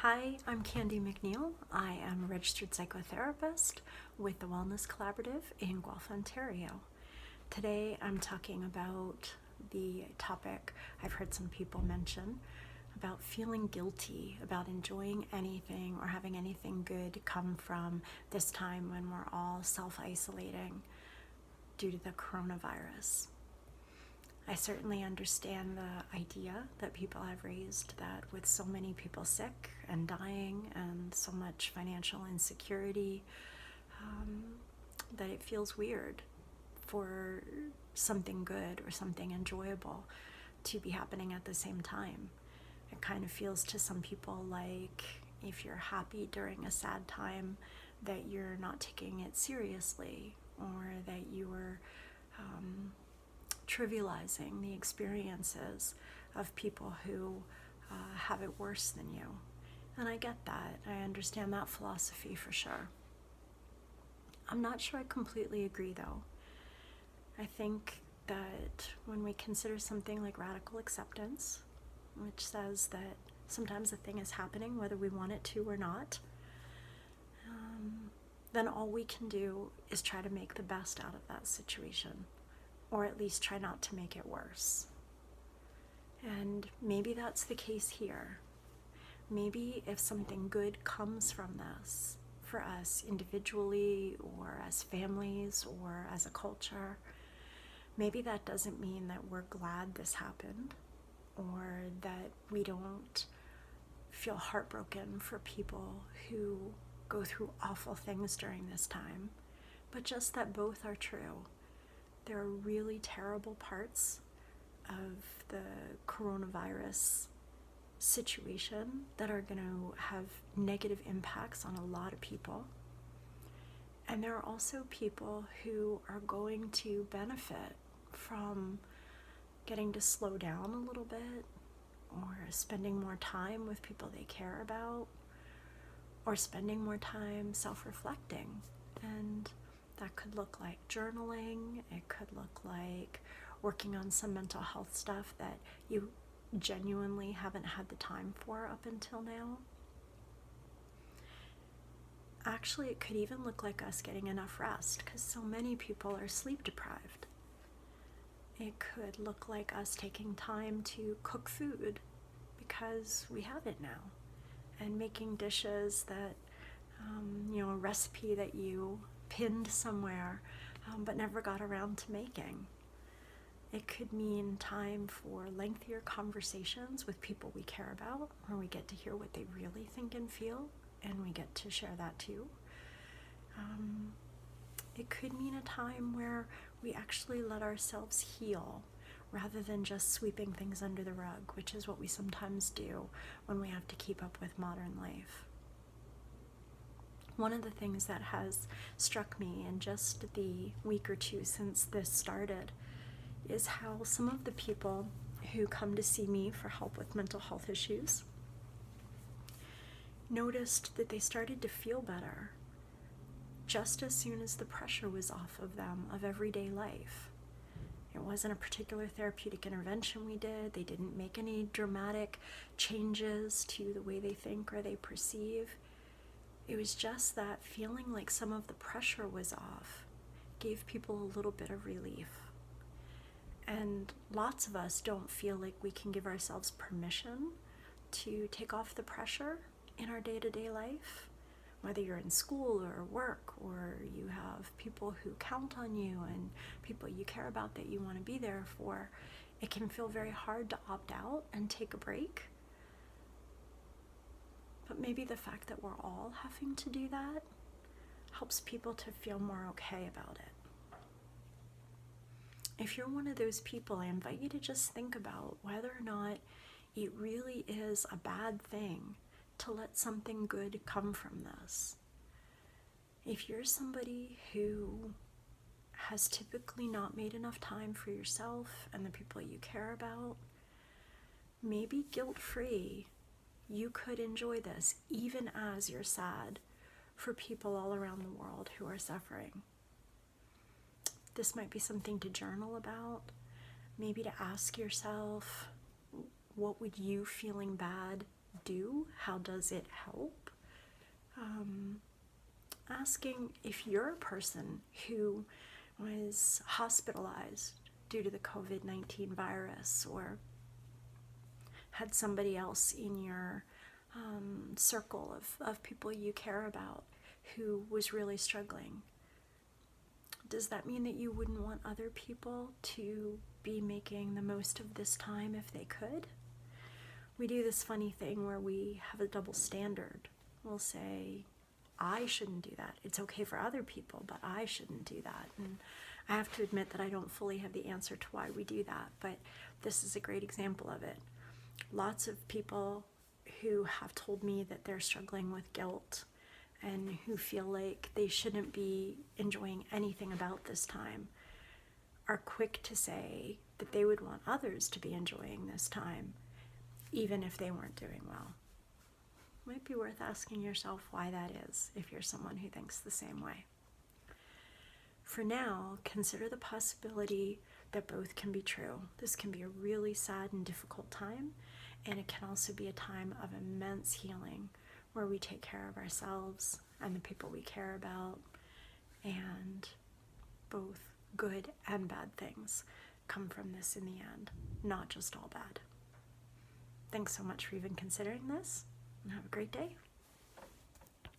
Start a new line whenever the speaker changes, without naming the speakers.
Hi, I'm Candy McNeil. I am a registered psychotherapist with the Wellness Collaborative in Guelph, Ontario. Today I'm talking about the topic I've heard some people mention about feeling guilty about enjoying anything or having anything good come from this time when we're all self-isolating due to the coronavirus. I certainly understand the idea that people have raised that with so many people sick and dying and so much financial insecurity, that it feels weird for something good or something enjoyable to be happening at the same time. It kind of feels to some people like if you're happy during a sad time, that you're not taking it seriously, or that you were trivializing the experiences of people who have it worse than you. And I get that. I understand that philosophy for sure. I'm not sure I completely agree, though. I think that when we consider something like radical acceptance, which says that sometimes a thing is happening whether we want it to or not, then all we can do is try to make the best out of that situation, or at least try not to make it worse. And maybe that's the case here. Maybe if something good comes from this, for us individually or as families or as a culture, maybe that doesn't mean that we're glad this happened, or that we don't feel heartbroken for people who go through awful things during this time, but just that both are true. There are really terrible parts of the coronavirus situation that are going to have negative impacts on a lot of people. And there are also people who are going to benefit from getting to slow down a little bit, or spending more time with people they care about, or spending more time self-reflecting. And that could look like journaling. It could look like working on some mental health stuff that you genuinely haven't had the time for up until now. Actually, it could even look like us getting enough rest, because so many people are sleep deprived. It could look like us taking time to cook food because we have it now, and making dishes that, a recipe that you pinned somewhere but never got around to making. It could mean time for lengthier conversations with people we care about, where we get to hear what they really think and feel, and we get to share that too. It could mean a time where we actually let ourselves heal, rather than just sweeping things under the rug, which is what we sometimes do when we have to keep up with modern life. One of the things that has struck me in just the week or two since this started is how some of the people who come to see me for help with mental health issues noticed that they started to feel better just as soon as the pressure was off of them of everyday life. It wasn't a particular therapeutic intervention we did. They didn't make any dramatic changes to the way they think or they perceive. It was just that feeling like some of the pressure was off gave people a little bit of relief. And lots of us don't feel like we can give ourselves permission to take off the pressure in our day-to-day life. Whether you're in school or work, or you have people who count on you and people you care about that you want to be there for, it can feel very hard to opt out and take a break. But maybe the fact that we're all having to do that helps people to feel more okay about it. If you're one of those people, I invite you to just think about whether or not it really is a bad thing to let something good come from this. If you're somebody who has typically not made enough time for yourself and the people you care about, maybe guilt-free, you could enjoy this even as you're sad for people all around the world who are suffering. This might be something to journal about, maybe to ask yourself, what would you feeling bad do? how does it help? Asking if you're a person who was hospitalized due to the COVID-19 virus, or had somebody else in your circle of people you care about who was really struggling. Does that mean that you wouldn't want other people to be making the most of this time if they could? We do this funny thing where we have a double standard. We'll say, I shouldn't do that. It's okay for other people, but I shouldn't do that. And I have to admit that I don't fully have the answer to why we do that, but this is a great example of it. Lots of people who have told me that they're struggling with guilt and who feel like they shouldn't be enjoying anything about this time are quick to say that they would want others to be enjoying this time, even if they weren't doing well. Might be worth asking yourself why that is, if you're someone who thinks the same way. For now, consider the possibility that both can be true. This can be a really sad and difficult time, and it can also be a time of immense healing where we take care of ourselves and the people we care about, and both good and bad things come from this in the end, not just all bad. Thanks so much for even considering this, and have a great day.